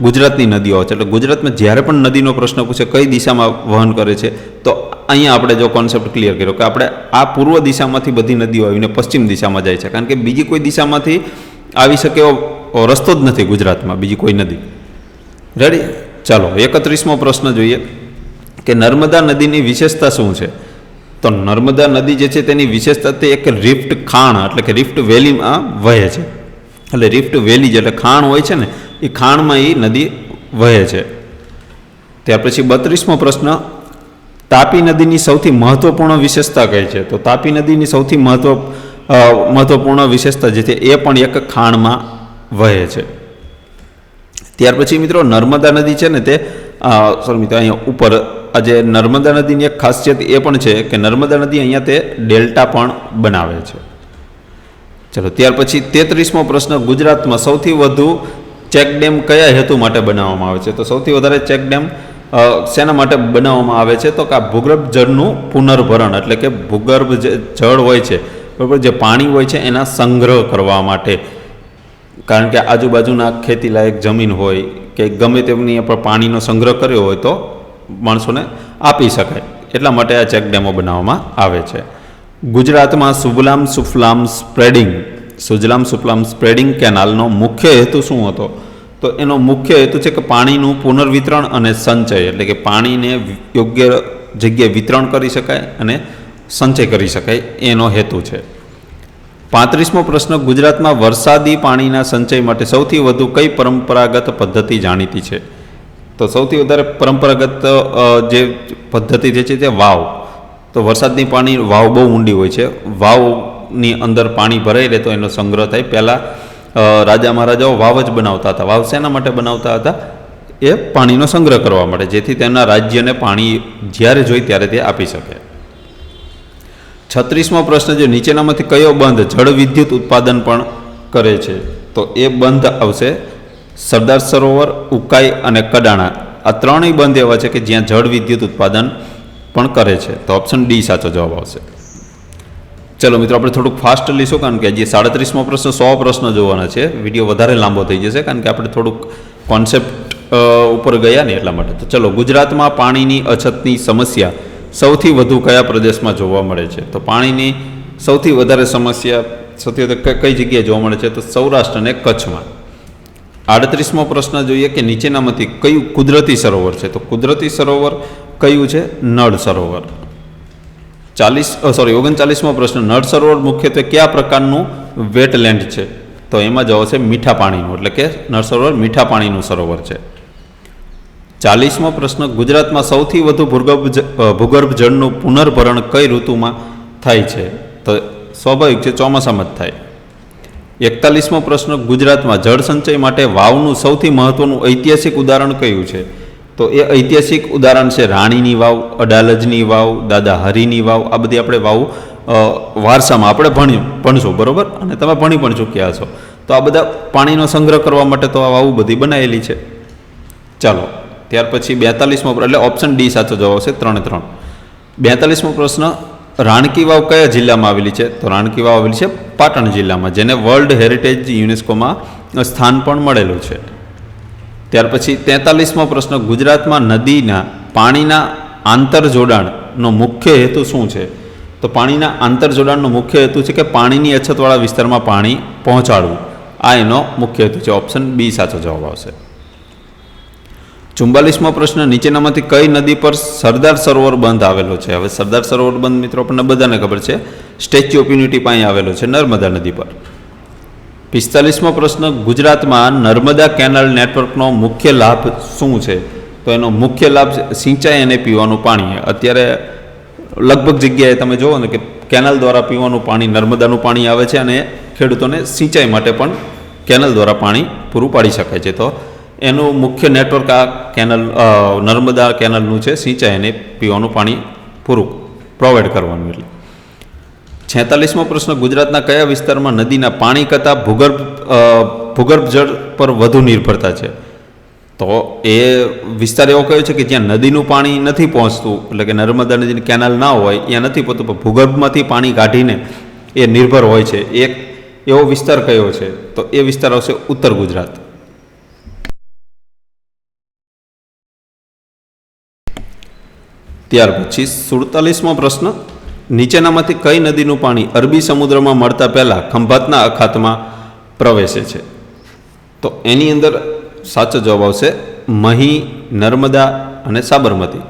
ગુજરાતની નદીઓ આવે છે. એટલે ગુજરાતમાં જ્યારે પણ નદીનો પ્રશ્ન પૂછે કઈ દિશામાં વહન કરે છે, તો અહીંયા આપણે જો કોન્સેપ્ટ ક્લિયર કર્યો કે આપણે આ પૂર્વ દિશામાંથી બધી નદીઓ આવીને પશ્ચિમ દિશામાં જાય છે. કારણ કે બીજી કોઈ દિશામાંથી આવી શકે એવો રસ્તો જ નથી ગુજરાતમાં, બીજી કોઈ નદી. રેડી? ચાલો 31મો પ્રશ્ન જોઈએ કે નર્મદા નદીની વિશેષતા શું છે? તો નર્મદા નદી જે છે તેની વિશેષતા તે એક રિફ્ટ ખાણ એટલે કે રિફ્ટ વેલીમાં વહે છે. એટલે રિફ્ટ વેલી એટલે ખાણ હોય છે ને, એ ખાણમાં એ નદી વહે છે. ત્યાર પછી 32મો પ્રશ્ન, તાપી નદીની સૌથી મહત્વપૂર્ણ વિશેષતા કઈ છે? તો તાપી નદીની સૌથી મહત્વપૂર્ણ વિશેષતા જે છે એ પણ એક ખાણમાં વહે છે. ત્યાર પછી મિત્રો નર્મદા નદી છે ને તે સોરી મિત્રો અહીંયા ઉપર આજે નર્મદા નદીની એક ખાસિયત એ પણ છે કે નર્મદા નદી અહીંયા તે ડેલ્ટા પણ બનાવે છે. ચલો ત્યાર પછી 33મો પ્રશ્ન, ગુજરાતમાં સૌથી વધુ ચેકડેમ કયા હેતુ માટે બનાવવામાં આવે છે? તો સૌથી વધારે ચેકડેમ શેના માટે બનાવવામાં આવે છે? તો કે આ ભૂગર્ભ જળનું પુનર્ભરણ એટલે કે ભૂગર્ભ જે જળ હોય છે, બરાબર, જે પાણી હોય છે એના સંગ્રહ કરવા માટે. કારણ કે આજુબાજુના ખેતીલાયક જમીન હોય કે ગમે તેમની પર પાણીનો સંગ્રહ કર્યો હોય તો માણસોને આપી શકાય, એટલા માટે આ ચેકડેમો બનાવવામાં આવે છે. ગુજરાતમાં સુજલામ સુફલામ સ્પ્રેડિંગ કેનાલનો મુખ્ય હેતુ શું હતો? તો એનો મુખ્ય હેતુ છે કે પાણીનું પુનર્વિતરણ અને સંચય, એટલે કે પાણીને યોગ્ય જગ્યાએ વિતરણ કરી શકાય અને સંચય કરી શકાય, એનો હેતુ છે. 35મો પ્રશ્ન, ગુજરાતમાં વરસાદી પાણીના સંચય માટે સૌથી વધુ કઈ પરંપરાગત પદ્ધતિ જાણીતી છે? તો સૌથી વધારે પરંપરાગત જે પદ્ધતિ જે છે તે વાવ. તો વરસાદની પાણી વાવ બહુ ઊંડી હોય છે, વાવની અંદર પાણી ભરાઈ રહે તો એનો સંગ્રહ થાય. પહેલાં રાજા મહારાજાઓ વાવ જ બનાવતા હતા. વાવ શેના માટે બનાવતા હતા? એ પાણીનો સંગ્રહ કરવા માટે, જેથી તેમના રાજ્યને પાણી જ્યારે જોઈ ત્યારે તે આપી શકે. 36મો પ્રશ્ન, જે નીચેનામાંથી કયો બંધ જળ વિદ્યુત ઉત્પાદન પણ કરે છે? તો એ બંધ આવશે સરદાર સરોવર, ઉકાઈ અને કડાણા. આ ત્રણેય બંધ એવા છે કે જ્યાં જળ વિદ્યુત ઉત્પાદન પણ કરે છે. તો ઓપ્શન ડી સાચો જવાબ આવશે. ચલો મિત્રો આપણે થોડુંક ફાસ્ટ લઈશું કારણ કે જે 37મો પ્રશ્ન 100 પ્રશ્ન જોવાના છે. વિડીયો વધારે લાંબો થઈ જશે કારણ કે આપણે થોડુંક કોન્સેપ્ટ ઉપર ગયા ને એટલા માટે. તો ચલો, ગુજરાતમાં પાણીની અછતની સમસ્યા સૌથી વધુ કયા પ્રદેશમાં જોવા મળે છે? તો પાણીની સૌથી વધારે સમસ્યા સૌથી વધારે કઈ જગ્યાએ જોવા મળે છે? તો સૌરાષ્ટ્ર અને કચ્છમાં. 38મો પ્રશ્ન જોઈએ કે નીચેનામાંથી કયું કુદરતી સરોવર છે? તો કુદરતી સરોવર કયું છે? નળ સરોવર. 39મો પ્રશ્ન, નળ સરોવર મુખ્યત્વે કયા પ્રકારનું વેટલેન્ડ છે? તો એમાં જવાબ છે મીઠા પાણીનું, એટલે કે નળ સરોવર મીઠા પાણીનું સરોવર છે. 40મો પ્રશ્ન, ગુજરાતમાં સૌથી વધુ ભૂગર્ભ જળનું પુનર્ભરણ કઈ ઋતુમાં થાય છે? તો સ્વાભાવિક છે, ચોમાસામાં જ થાય. 41મો પ્રશ્ન, ગુજરાતમાં જળ સંચય માટે વાવનું સૌથી મહત્વનું ઐતિહાસિક ઉદાહરણ કયું છે? તો એ ઐતિહાસિક ઉદાહરણ છે રાણીની વાવ, અડાલજની વાવ, દાદા હરીની વાવ. આ બધી આપણે વાવ વારસામાં આપણે ભણશું, બરાબર, અને તમે ભણી પણ ચૂક્યા છો. તો આ બધા પાણીનો સંગ્રહ કરવા માટે તો આ વાવ બધી બનાવેલી છે. ચાલો, ત્યાર પછી 42મો, એટલે ઓપ્શન ડી સાચો જવાબ છે, 3-3. 42મો પ્રશ્ન, રાણકી વાવ કયા જિલ્લામાં આવેલી છે? તો રાણકી વાવ આવેલી છે પાટણ જિલ્લામાં, જેને વર્લ્ડ હેરિટેજ યુનેસ્કોમાં સ્થાન પણ મળેલું છે. ત્યાર પછી 43મો પ્રશ્ન, ગુજરાતમાં નદીના પાણીના આંતરજોડાણનો મુખ્ય હેતુ શું છે? તો પાણીના આંતરજોડાણનો મુખ્ય હેતુ છે કે પાણીની અછતવાળા વિસ્તારમાં પાણી પહોંચાડવું. આ એનો મુખ્ય હેતુ છે. ઓપ્શન બી સાચો જવાબ આવશે. 44મો પ્રશ્ન, નીચેનામાંથી કઈ નદી પર સરદાર સરોવર બંધ આવેલો છે? હવે સરદાર સરોવર બંધ મિત્રો આપણને બધાને ખબર છે, સ્ટેચ્યુ ઓફ યુનિટી પાસે આવેલો છે, નર્મદા નદી પર. 45મો પ્રશ્ન, ગુજરાતમાં નર્મદા કેનાલ નેટવર્કનો મુખ્ય લાભ શું છે? તો એનો મુખ્ય લાભ સિંચાઈ અને પીવાનું પાણી. અત્યારે લગભગ જગ્યાએ તમે જુઓ ને કે કેનાલ દ્વારા પીવાનું પાણી, નર્મદાનું પાણી આવે છે, અને ખેડૂતોને સિંચાઈ માટે પણ કેનાલ દ્વારા પાણી પૂરું પાડી શકાય છે. તો એનું મુખ્ય નેટવર્ક આ કેનાલ, નર્મદા કેનાલનું છે, સિંચાઈ અને પીવાનું પાણી પૂરું પ્રોવાઈડ કરવાનું. એટલે 46મો પ્રશ્ન, ગુજરાતના કયા વિસ્તારમાં નદીના પાણી કરતાં ભૂગર્ભ જળ પર વધુ નિર્ભરતા છે? તો એ વિસ્તાર એવો કયો છે કે જ્યાં નદીનું પાણી નથી પહોંચતું, એટલે કે નર્મદા નદીની કેનાલ ના હોય, ત્યાં નથી પહોંચતું, પણ ભૂગર્ભમાંથી પાણી કાઢીને એ નિર્ભર હોય છે. એક એવો વિસ્તાર કયો છે? તો એ વિસ્તાર આવશે ઉત્તર ગુજરાત. ત્યાર પછી 47મો પ્રશ્ન, નીચેનામાંથી કઈ નદીનું પાણી અરબી સમુદ્રમાં મળતા પહેલાં ખંભાતના અખાતમાં પ્રવેશે છે? તો એની અંદર સાચો જવાબ આવશે મહી, નર્મદા અને સાબરમતી.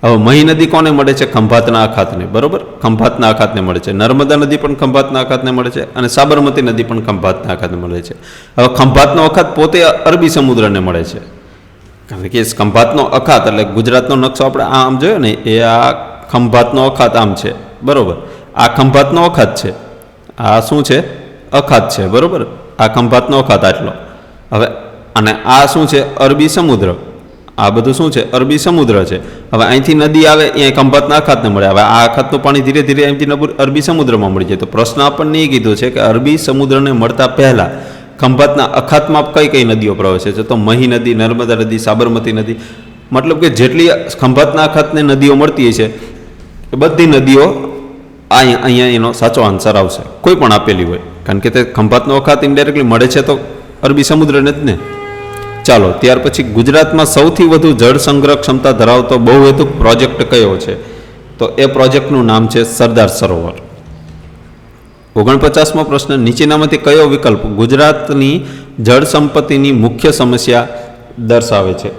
હવે મહી નદી કોને મળે છે? ખંભાતના અખાતને, બરોબર, ખંભાતના અખાતને મળે છે. નર્મદા નદી પણ ખંભાતના અખાતને મળે છે, અને સાબરમતી નદી પણ ખંભાતના અખાતને મળે છે. હવે ખંભાતનો અખાત પોતે અરબી સમુદ્રને મળે છે, કારણ કે ખંભાતનો અખાત એટલે ગુજરાતનો નકશો આપણે આમ જોયો ને, એ આ ખંભાતનો અખાત આમ છે, બરોબર. આ ખંભાતનો અખાત છે, આ શું છે? અખાત છે, બરોબર. આ ખંભાતનો અખાત આટલો. હવે અને આ શું છે? અરબી સમુદ્ર. આ બધું શું છે? અરબી સમુદ્ર છે. હવે અહીંથી નદી આવે એ ખંભાતના અખાતને મળે. હવે આ અખાતનું પાણી ધીરે ધીરે અહીંથી અરબી સમુદ્રમાં મળી જાય. તો પ્રશ્ન આપણને એ કીધું છે કે અરબી સમુદ્રને મળતા પહેલા ખંભાતના અખાતમાં કઈ કઈ નદીઓ પ્રવેશે છે? તો મહી નદી, નર્મદા નદી, સાબરમતી નદી. મતલબ કે જેટલી ખંભાતના અખાતને નદીઓ મળતી છે એ બધી નદીઓ અહીંયા એનો સાચો આન્સર આવશે, કોઈ પણ આપેલી હોય, કારણ કે તે ખંભાતનો અખાત ઇનડાયરેક્ટલી મળે છે તો અરબી સમુદ્રને જ ને. ચાલો, ત્યાર પછી ગુજરાતમાં સૌથી વધુ જળ સંગ્રહ ક્ષમતા ધરાવતો બહુહેતુક પ્રોજેક્ટ કયો છે? તો એ પ્રોજેક્ટનું નામ છે સરદાર સરોવર. 49મો પ્રશ્ન, નીચેનામાંથી કયો વિકલ્પ ગુજરાતની જળ સંપત્તિની મુખ્ય સમસ્યા દર્શાવે છે?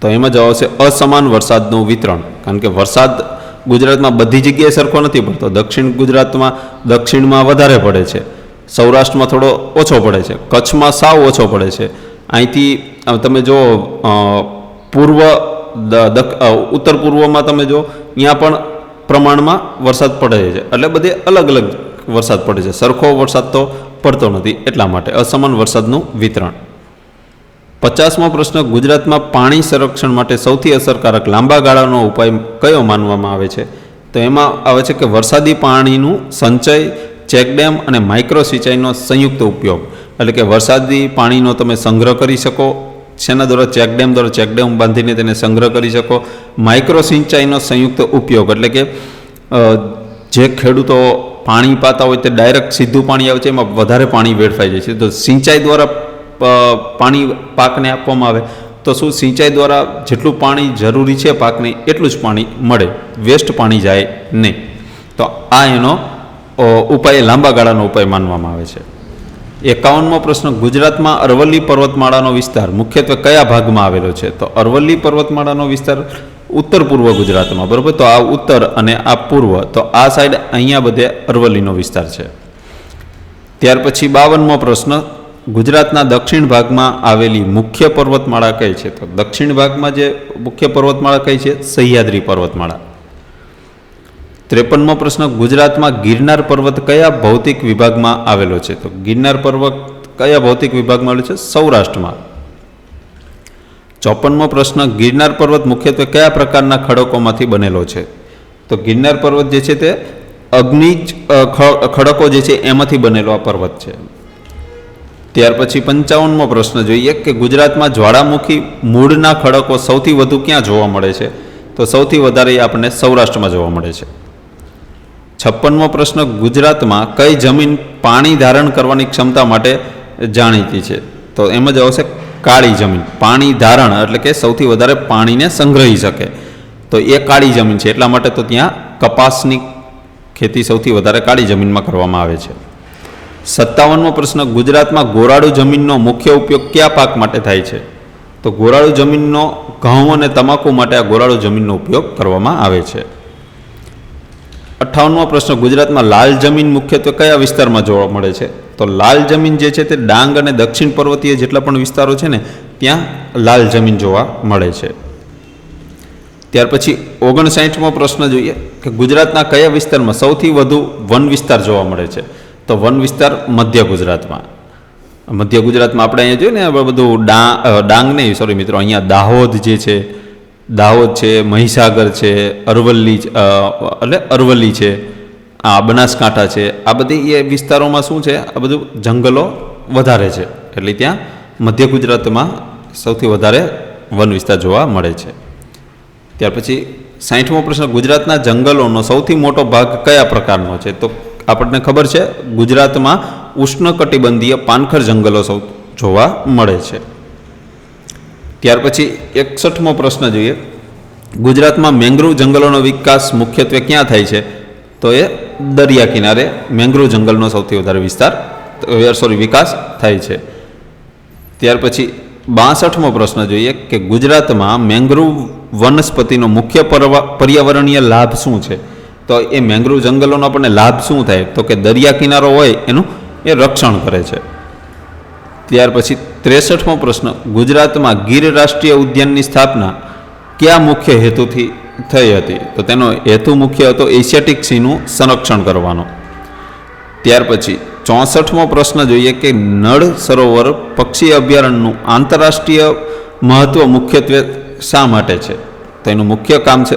તો એમાં જવાબ છે અસમાન વરસાદનું વિતરણ. કારણ કે વરસાદ ગુજરાતમાં બધી જગ્યાએ સરખો નથી પડતો. દક્ષિણ ગુજરાતમાં દક્ષિણમાં વધારે પડે છે, સૌરાષ્ટ્રમાં થોડો ઓછો પડે છે, કચ્છમાં સાવ ઓછો પડે છે. અહીંથી તમે જો પૂર્વ ઉત્તર પૂર્વમાં તમે જો ત્યાં પણ પ્રમાણમાં વરસાદ પડે છે. એટલે બધે અલગ અલગ વરસાદ પડે છે, સરખો વરસાદ તો પડતો નથી. એટલા માટે અસમાન વરસાદનું વિતરણ. 50મો પ્રશ્ન, ગુજરાતમાં પાણી સંરક્ષણ માટે સૌથી અસરકારક લાંબા ગાળાનો ઉપાય કયો માનવામાં આવે છે? તો એમાં આવે છે કે વરસાદી પાણીનું સંચય, ચેકડેમ અને માઇક્રો સિંચાઈનો સંયુક્ત ઉપયોગ. એટલે કે વરસાદી પાણીનો તમે સંગ્રહ કરી શકો, શેના દ્વારા? ચેકડેમ બાંધીને તેને સંગ્રહ કરી શકો. માઇક્રો સિંચાઈનો સંયુક્ત ઉપયોગ એટલે કે જે ખેડૂતો પાણી પાતા હોય તે ડાયરેક્ટ સીધું પાણી આવે છે, એમાં વધારે પાણી વેડફાઈ જાય છે. તો સિંચાઈ દ્વારા પાણી પાકને આપવામાં આવે તો શું સિંચાઈ દ્વારા જેટલું પાણી જરૂરી છે પાકને એટલું જ પાણી મળે, વેસ્ટ પાણી જાય નહીં. તો આ એનો ઉપાય, લાંબા ગાળાનો ઉપાય માનવામાં આવે છે. 51મો પ્રશ્ન, ગુજરાતમાં અરવલ્લી પર્વતમાળાનો વિસ્તાર મુખ્યત્વે કયા ભાગમાં આવેલો છે? તો અરવલ્લી પર્વતમાળાનો વિસ્તાર ઉત્તર પૂર્વ ગુજરાતમાં, બરાબર. તો આ ઉત્તર અને આ પૂર્વ, તો આ સાઈડ અહીંયા બધે અરવલ્લીનો વિસ્તાર છે. ત્યાર પછી 52મો પ્રશ્ન, ગુજરાતના દક્ષિણ ભાગમાં આવેલી મુખ્ય પર્વતમાળા કઈ છે? તો દક્ષિણ ભાગમાં જે મુખ્ય પર્વતમાળા કઈ છે? સહ્યાદ્રી પર્વતમાળા. 53મો પ્રશ્ન, ગુજરાતમાં ગિરનાર પર્વત કયા ભૌતિક વિભાગમાં આવેલો છે? તો ગિરનાર પર્વત કયા ભૌતિક વિભાગમાં આવેલો છે? સૌરાષ્ટ્રમાં. 54મો પ્રશ્ન, ગિરનાર પર્વત મુખ્યત્વે કયા પ્રકારના ખડકોમાંથી બનેલો છે? તો ગિરનાર પર્વત જે છે તે અગ્નિજ ખડકો જે છે એમાંથી બનેલો આ પર્વત છે. ત્યાર પછી 55મો પ્રશ્ન જોઈએ કે ગુજરાતમાં જ્વાળામુખી મૂળના ખડકો સૌથી વધુ ક્યાં જોવા મળે છે? તો સૌથી વધારે આપણને સૌરાષ્ટ્રમાં જોવા મળે છે. 56મો પ્રશ્ન, ગુજરાતમાં કઈ જમીન પાણી ધારણ કરવાની ક્ષમતા માટે જાણીતી છે? તો એમ જ આવશે કાળી જમીન. પાણી ધારણ એટલે કે સૌથી વધારે પાણીને સંગ્રહી શકે, તો એ કાળી જમીન છે. એટલા માટે તો ત્યાં કપાસની ખેતી સૌથી વધારે કાળી જમીનમાં કરવામાં આવે છે. 57મો પ્રશ્ન, ગુજરાતમાં ગોરાળુ જમીનનો મુખ્ય ઉપયોગ કયા પાક માટે થાય છે? તો ગોરાળુ જમીનનો ઘઉં અને તમાકુ માટે આ ગોરાળુ જમીનનો ઉપયોગ કરવામાં આવે છે. 58મો પ્રશ્ન, ગુજરાતમાં લાલ જમીન મુખ્યત્વે કયા વિસ્તારમાં જોવા મળે છે? તો લાલ જમીન જે છે તે ડાંગ અને દક્ષિણ પર્વતીય જેટલા પણ વિસ્તારો છે ને ત્યાં લાલ જમીન જોવા મળે છે. ત્યાર પછી 59મો પ્રશ્ન જોઈએ કે ગુજરાતના કયા વિસ્તારમાં સૌથી વધુ વન વિસ્તાર જોવા મળે છે? તો વન વિસ્તાર મધ્ય ગુજરાતમાં. મધ્ય ગુજરાતમાં આપણે અહીંયા જોઈએ ને બધું ડાંગ નહીં, સોરી મિત્રો, અહીંયા દાહોદ જે છે, દાહોદ છે, મહીસાગર છે, અરવલ્લી છે, આ બનાસકાંઠા છે, આ બધી એ વિસ્તારોમાં શું છે, આ બધું જંગલો વધારે છે, એટલે ત્યાં મધ્ય ગુજરાતમાં સૌથી વધારે વન વિસ્તાર જોવા મળે છે. ત્યાર પછી 60મો પ્રશ્ન, ગુજરાતના જંગલોનો સૌથી મોટો ભાગ કયા પ્રકારનો છે? તો આપણને ખબર છે ગુજરાતમાં ઉષ્ણકટિબંધીય પાનખર જંગલો સૌ જોવા મળે છે. ત્યાર પછી 61મો પ્રશ્ન જોઈએ, ગુજરાતમાં મેંગ્રુવ જંગલોનો વિકાસ મુખ્યત્વે ક્યાં થાય છે? તો એ દરિયા કિનારે મેંગ્રુવ જંગલનો સૌથી વધારે વિકાસ થાય છે. ત્યાર પછી 62મો પ્રશ્ન જોઈએ કે ગુજરાતમાં મેંગ્રુવ વનસ્પતિનો મુખ્ય પર્યાવરણીય લાભ શું છે? તો એ મેંગ્રુવ જંગલોનો આપણને લાભ શું થાય? તો કે દરિયા કિનારો હોય એનું એ રક્ષણ કરે છે. ત્યાર પછી 63મો પ્રશ્ન, ગુજરાતમાં ગીર રાષ્ટ્રીય ઉદ્યાનની સ્થાપના કયા મુખ્ય હેતુથી થઈ હતી? તો તેનો હેતુ મુખ્ય હતો એશિયાટિક સિંહનું સંરક્ષણ કરવાનો. ત્યાર પછી 64મો પ્રશ્ન જોઈએ કે નળ સરોવર પક્ષી અભયારણ્યનું આંતરરાષ્ટ્રીય મહત્વ મુખ્યત્વે શા માટે છે? તો એનું મુખ્ય કામ છે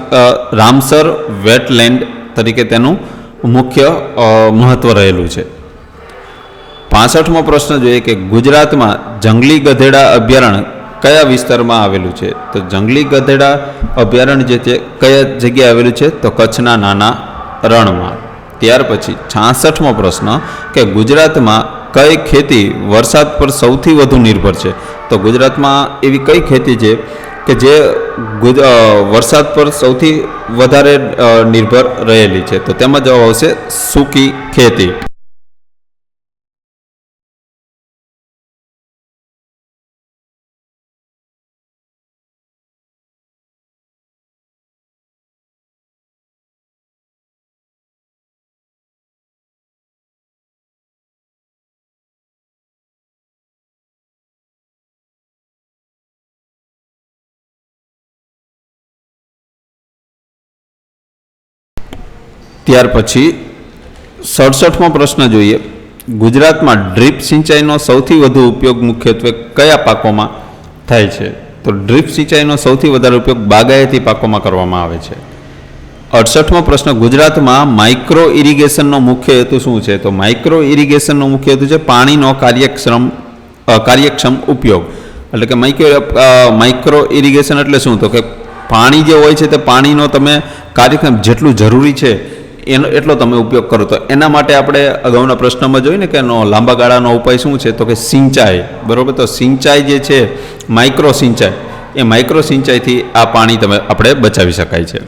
રામસર વેટલેન્ડ તરીકે તેનું મુખ્ય મહત્વ રહેલું છે. 65મો પ્રશ્ન જોઈએ કે ગુજરાતમાં જંગલી ગધેડા અભયારણ્ય કયા વિસ્તારમાં આવેલું છે? તો જંગલી ગધેડા અભયારણ્ય જે છે કયા જગ્યાએ આવેલું છે? તો કચ્છના નાના રણમાં. ત્યાર પછી 66મો પ્રશ્ન કે ગુજરાતમાં કઈ ખેતી વરસાદ પર સૌથી વધુ નિર્ભર છે? તો ગુજરાતમાં એવી કઈ ખેતી છે કે જે વરસાદ પર સૌથી વધારે નિર્ભર રહેલી છે? તો તેમાં જવાબ આવશે સૂકી ખેતી. ત્યાર પછી 67મો પ્રશ્ન જોઈએ, ગુજરાતમાં ડ્રીપ સિંચાઈનો સૌથી વધુ ઉપયોગ મુખ્યત્વે કયા પાકોમાં થાય છે? તો ડ્રીપ સિંચાઈનો સૌથી વધારે ઉપયોગ બાગાયતી પાકોમાં કરવામાં આવે છે. 68મો પ્રશ્ન, ગુજરાતમાં માઇક્રો ઇરિગેશનનો મુખ્ય હેતુ શું છે? તો માઇક્રો ઇરિગેશનનો મુખ્ય હેતુ છે પાણીનો કાર્યક્ષમ ઉપયોગ. એટલે કે માઇક્રો ઇરિગેશન એટલે શું? તો કે પાણી જે હોય છે તે પાણીનો તમે કાર્યક્ષમ જેટલું જરૂરી છે એનો એટલો તમે ઉપયોગ કરો. તો એના માટે આપણે અગાઉના પ્રશ્નમાં જોઈને કે એનો લાંબા ગાળાનો ઉપાય શું છે, તો કે સિંચાઈ. બરાબર, તો સિંચાઈ જે છે માઇક્રો સિંચાઈ, એ માઇક્રો સિંચાઈથી આ પાણી આપણે બચાવી શકાય છે.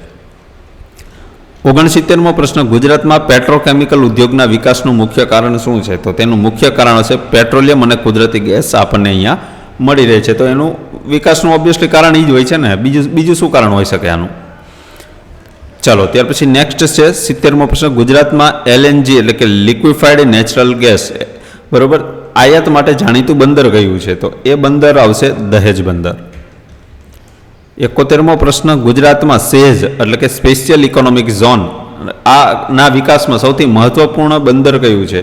69મો પ્રશ્ન, ગુજરાતમાં પેટ્રોકેમિકલ ઉદ્યોગના વિકાસનું મુખ્ય કારણ શું છે? તો તેનું મુખ્ય કારણ છે પેટ્રોલિયમ અને કુદરતી ગેસ આપણને અહીંયા મળી રહે છે. તો એનું વિકાસનું ઓબ્વિયસલી કારણ એ જ હોય છે ને, બીજું શું કારણ હોઈ શકે આનું? ચાલો, ત્યાર પછી નેક્સ્ટ છે 70મો પ્રશ્ન, ગુજરાતમાં LNG એટલે કે લિક્વિફાઈડ નેચરલ ગેસ બરાબર આયાત માટે જાણીતું બંદર કયું છે? તો એ બંદર આવશે દહેજ બંદર. 71મો પ્રશ્ન, ગુજરાતમાં સેજ એટલે કે સ્પેશિયલ ઇકોનોમિક ઝોન ના વિકાસમાં સૌથી મહત્વપૂર્ણ બંદર કયું છે?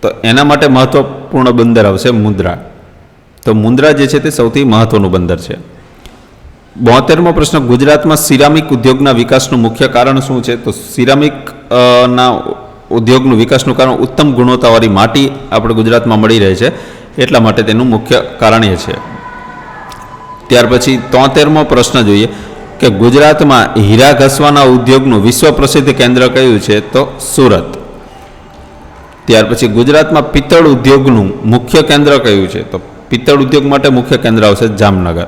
તો એના માટે મહત્વપૂર્ણ બંદર આવશે મુન્દ્રા. તો મુન્દ્રા જે છે તે સૌથી મહત્વનું બંદર છે. 72મો પ્રશ્ન, ગુજરાતમાં સિરામિક ઉદ્યોગના વિકાસનું મુખ્ય કારણ શું છે? તો સિરામિક ના ઉદ્યોગનું વિકાસનું કારણ ઉત્તમ ગુણવત્તાવાળી માટી આપણે ગુજરાતમાં મળી રહે છે, એટલા માટે તેનું મુખ્ય કારણ એ છે. ત્યાર પછી 73મો પ્રશ્ન જોઈએ કે ગુજરાતમાં હીરા ઘસવાના ઉદ્યોગનું વિશ્વ પ્રસિદ્ધ કેન્દ્ર કયું છે? તો સુરત. ત્યાર પછી ગુજરાતમાં પિત્તળ ઉદ્યોગનું મુખ્ય કેન્દ્ર કયું છે? તો પિત્તળ ઉદ્યોગ માટે મુખ્ય કેન્દ્ર આવશે જામનગર.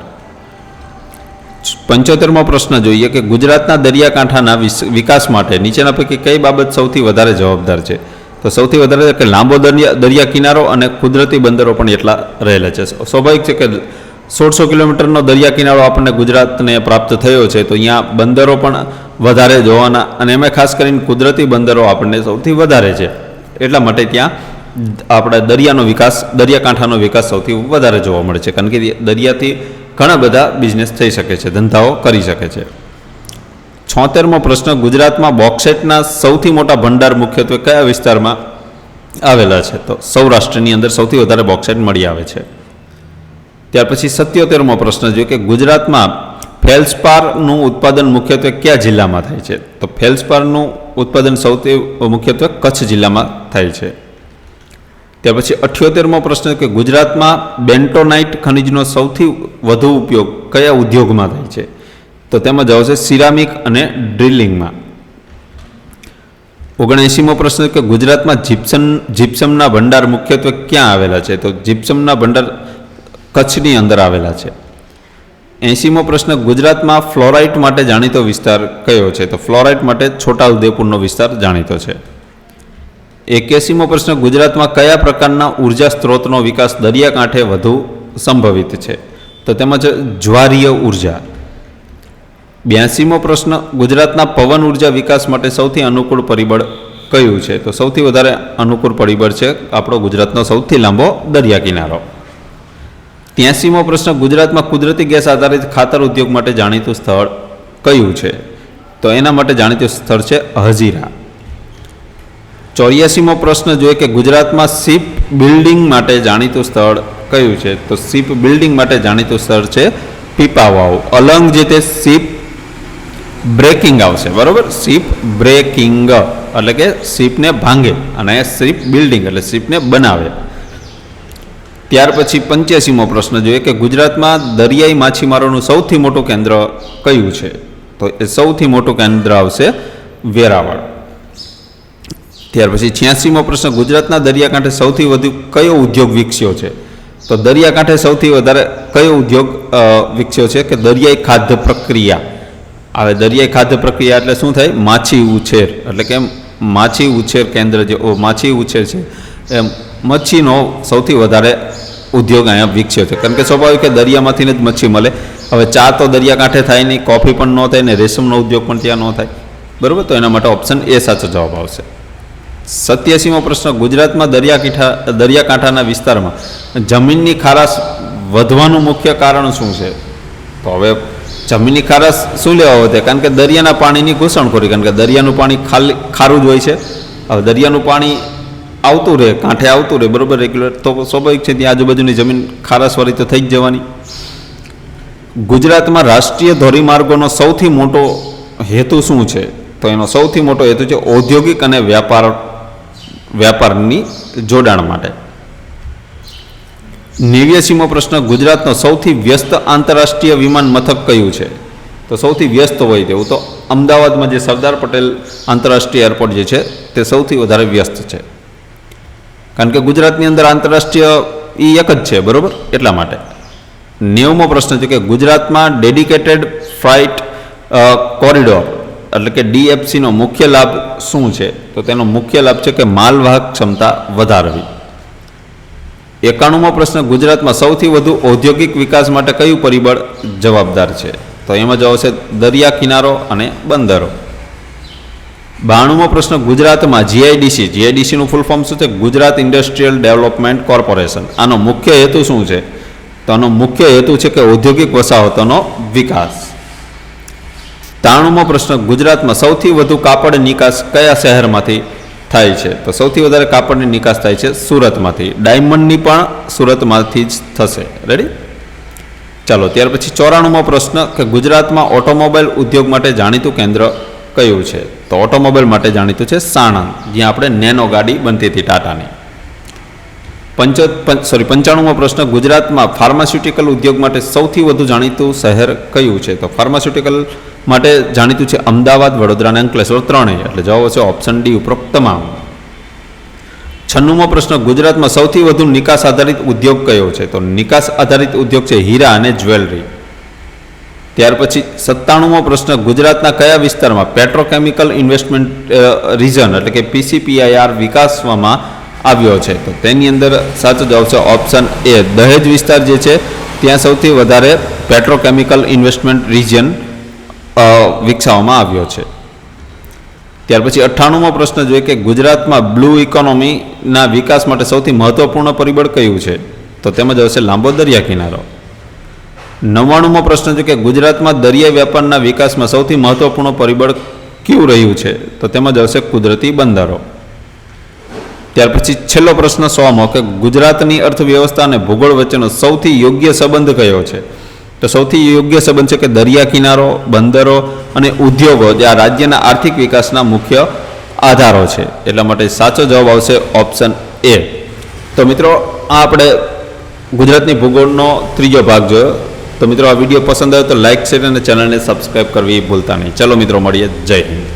75મો પ્રશ્ન જોઈએ કે ગુજરાતના દરિયાકાંઠાના વિકાસ માટે નીચેના પૈકી કઈ બાબત સૌથી વધારે જવાબદાર છે? તો સૌથી વધારે કે લાંબો દરિયા કિનારો અને કુદરતી બંદરો પણ એટલા રહેલા છે. સ્વાભાવિક છે કે 1600 કિલોમીટરનો દરિયા કિનારો આપણને ગુજરાતને પ્રાપ્ત થયો છે, તો અહીંયા બંદરો પણ વધારે જોવાના, અને એમાં ખાસ કરીને કુદરતી બંદરો આપણને સૌથી વધારે છે, એટલા માટે ત્યાં આપણે દરિયાકાંઠાનો વિકાસ સૌથી વધારે જોવા મળે છે, કારણ કે દરિયાથી ઘણા બધા બિઝનેસ થઈ શકે છે, ધંધાઓ કરી શકે છે. 76મો પ્રશ્ન, ગુજરાતમાં બોક્સાઇટના સૌથી મોટા ભંડાર મુખ્યત્વે કયા વિસ્તારમાં આવેલા છે? તો સૌરાષ્ટ્રની અંદર સૌથી વધારે બોક્સાઇટ મળી આવે છે. ત્યાર પછી 77મો પ્રશ્ન જોઈએ કે ગુજરાતમાં ફેલ્સપારનું ઉત્પાદન મુખ્યત્વે કયા જિલ્લામાં થાય છે? તો ફેલ્સપારનું ઉત્પાદન સૌથી મુખ્યત્વે કચ્છ જિલ્લામાં થાય છે. ત્યાર પછી 78મો પ્રશ્ન કે ગુજરાતમાં બેન્ટોનાઇટ ખનિજનો સૌથી વધુ ઉપયોગ કયા ઉદ્યોગમાં થાય છે? તો તેમાં આવશે સિરામિક અને ડ્રિલિંગમાં. 79મો પ્રશ્ન કે ગુજરાતમાં જીપ્સમના ભંડાર મુખ્યત્વે ક્યાં આવેલા છે? તો જીપ્સમના ભંડાર કચ્છની અંદર આવેલા છે. 80મો પ્રશ્ન, ગુજરાતમાં ફ્લોરાઇટ માટે જાણીતો વિસ્તાર કયો છે? તો ફ્લોરાઇટ માટે છોટાઉદેપુરનો વિસ્તાર જાણીતો છે. 81મો પ્રશ્ન, ગુજરાતમાં કયા પ્રકારના ઉર્જા સ્ત્રોતનો વિકાસ દરિયાકાંઠે વધુ સંભવિત છે? તો તેમાં છે જ્વારીય ઉર્જા. 82મો પ્રશ્ન, ગુજરાતના પવન ઉર્જા વિકાસ માટે સૌથી અનુકૂળ પરિબળ કયું છે? તો સૌથી વધારે અનુકૂળ પરિબળ છે આપણો ગુજરાતનો સૌથી લાંબો દરિયા કિનારો. 83મો પ્રશ્ન, ગુજરાતમાં કુદરતી ગેસ આધારિત ખાતર ઉદ્યોગ માટે જાણીતું સ્થળ કયું છે? તો એના માટે જાણીતું સ્થળ છે હજીરા. 84મો પ્રશ્ન જોઈએ કે ગુજરાતમાં શિપ બિલ્ડિંગ માટે જાણીતું સ્થળ કયું છે? તો શિપ બિલ્ડિંગ માટે જાણીતું સ્થળ છે પીપાવાવ. અલંગ જે તે શિપ બ્રેકિંગ આવશે, બરોબર, શિપ બ્રેકિંગ એટલે કે શિપને ભાંગે, અને શિપ બિલ્ડિંગ એટલે શિપને બનાવે. ત્યાર પછી 85મો પ્રશ્ન જોઈએ કે ગુજરાતમાં દરિયાઈ માછીમારોનું સૌથી મોટું કેન્દ્ર કયું છે? તો એ સૌથી મોટું કેન્દ્ર આવશે વેરાવળ. ત્યાર પછી 86મો પ્રશ્ન, ગુજરાતના દરિયાકાંઠે સૌથી વધુ કયો ઉદ્યોગ વિકસ્યો છે? તો દરિયાકાંઠે સૌથી વધારે કયો ઉદ્યોગ વિકસ્યો છે? કે દરિયાઈ ખાદ્ય પ્રક્રિયા. હવે દરિયાઈ ખાદ્ય પ્રક્રિયા એટલે શું થાય? માછી ઉછેર, એટલે કે માછી ઉછેર કેન્દ્ર જે માછી ઉછેર છે એ મચ્છીનો સૌથી વધારે ઉદ્યોગ અહીંયા વિકસ્યો છે, કારણ કે સ્વાભાવિક કે દરિયામાંથી જ મચ્છી મળે. હવે ચા તો દરિયાકાંઠે થાય નહીં, કોફી પણ ન થાય, ને રેશમનો ઉદ્યોગ પણ ત્યાં ન થાય, બરાબર. તો એના માટે ઓપ્શન એ સાચો જવાબ આવશે. 87મો પ્રશ્ન, ગુજરાતમાં દરિયાકાંઠાના વિસ્તારમાં જમીનની ખારાશ વધવાનું મુખ્ય કારણ શું છે? તો હવે જમીનની ખારાશ શું લેવા વધે? કારણ કે દરિયાના પાણીની ઘૂસણખોરી, કારણ કે દરિયાનું પાણી ખારું જ હોય છે. હવે દરિયાનું પાણી આવતું રહે, કાંઠે આવતું રહે, બરાબર, રેગ્યુલર, તો સ્વાભાવિક છે ત્યાં આજુબાજુની જમીન ખારાશવાળી તો થઈ જ જવાની. ગુજરાતમાં રાષ્ટ્રીય ધોરીમાર્ગોનો સૌથી મોટો હેતુ શું છે? તો એનો સૌથી મોટો હેતુ છે ઔદ્યોગિક અને વ્યાપારની જોડાણ માટે. 89મો પ્રશ્ન, ગુજરાતનો સૌથી વ્યસ્ત આંતરરાષ્ટ્રીય વિમાન મથક કયું છે? તો સૌથી વ્યસ્ત હોય તેવું તો અમદાવાદમાં જે સરદાર પટેલ આંતરરાષ્ટ્રીય એરપોર્ટ જે છે તે સૌથી વધારે વ્યસ્ત છે, કારણ કે ગુજરાતની અંદર આંતરરાષ્ટ્રીય એ એક જ છે, બરાબર? એટલા માટે 90મો પ્રશ્ન છે કે ગુજરાતમાં ડેડિકેટેડ ફ્લાઇટ કોરિડોર એટલે કે DFCનો મુખ્ય લાભ શું છે? તો તેનો મુખ્ય લાભ છે કે માલવાહક ક્ષમતા વધારવી. 91મો પ્રશ્ન ગુજરાતમાં સૌથી વધુ ઔદ્યોગિક વિકાસ માટે કયું પરિબળ જવાબદાર છે? તો એમાં જવાબ છે દરિયા કિનારો અને બંદરો. 92મો પ્રશ્ન ગુજરાતમાં GIDCનું ફૂલ ફોર્મ શું છે? Gujarat industrial development corporation. આનો મુખ્ય હેતુ શું છે? તો આનો મુખ્ય હેતુ છે કે ઔદ્યોગિક વસાહતોનો વિકાસ. 93મો પ્રશ્ન ગુજરાતમાં સૌથી વધુ કાપડ નિકાસ કયા શહેરમાંથી થાય છે? તો સૌથી વધારે કાપડની નિકાસ થાય છે સુરતમાંથી. ડાયમંડની પણ સુરતમાંથી જ થશે. રેડી? ચાલો, ત્યાર પછી 94મો પ્રશ્ન કે ગુજરાતમાં ઓટોમોબાઈલ ઉદ્યોગ માટે જાણીતું કેન્દ્ર કયું છે? તો ઓટોમોબાઈલ માટે જાણીતું છે સાણંદ, જ્યાં આપણે નેનો ગાડી બનતી હતી ટાટાની. 95મો પ્રશ્ન ગુજરાતમાં ફાર્માસ્યુટિકલ ઉદ્યોગ માટે સૌથી વધુ જાણીતું શહેર કયું છે? તો ફાર્માસ્યુટિકલ માટે જાણીતું છે અમદાવાદ, વડોદરા અને અંકલેશ્વર ત્રણેય. એટલે જવાબ છે ઓપ્શન ડી ઉપરોક્ત તમામ. 96મો પ્રશ્ન ગુજરાતમાં સૌથી વધુ નિકાસ આધારિત ઉદ્યોગ કયો છે? તો નિકાસ આધારિત ઉદ્યોગ છે હીરા અને જ્વેલરી. ત્યાર પછી 97મો પ્રશ્ન ગુજરાતના કયા વિસ્તારમાં પેટ્રોકેમિકલ ઇન્વેસ્ટમેન્ટ રિજન એટલે કે PCPIR વિકાસવામાં આવ્યો છે? તો તેની અંદર સાચો જવાબ છે ઓપ્શન એ, દહેજ વિસ્તાર જે છે ત્યાં સૌથી વધારે પેટ્રોકેમિકલ ઇન્વેસ્ટમેન્ટ રિજન વિકસાવવામાં આવ્યો છે. ત્યાર પછી 98મો પ્રશ્ન જોઈએ કે ગુજરાતમાં બ્લુ ઇકોનોમીના વિકાસ માટે સૌથી મહત્વપૂર્ણ પરિબળ કયું છે? તો તેમાં જશે લાંબો દરિયા કિનારો. 99મો પ્રશ્ન છે કે ગુજરાતમાં દરિયાઈ વેપારના વિકાસમાં સૌથી મહત્વપૂર્ણ પરિબળ કયું રહ્યું છે? તો તેમાં જશે કુદરતી બંદરો. ત્યાર પછી છેલ્લો પ્રશ્ન 100મો કે ગુજરાતની અર્થવ્યવસ્થા અને ભૂગોળ વચ્ચેનો સૌથી યોગ્ય સંબંધ કયો છે? તો સૌથી યોગ્ય સંબંધ છે કે દરિયા કિનારો, બંદરો અને ઉદ્યોગો જે આ રાજ્યના આર્થિક વિકાસના મુખ્ય આધારો છે. એટલા માટે સાચો જવાબ આવશે ઓપ્શન એ. તો મિત્રો, આ આપણે ગુજરાતની ભૂગોળનો ત્રીજો ભાગ જોયો. તો મિત્રો, આ વિડીયો પસંદ આવ્યો તો લાઇક, શેર અને ચેનલને સબસ્ક્રાઈબ કરવી ભૂલતા નહીં. ચલો મિત્રો, મળીએ. જય હિન્દ.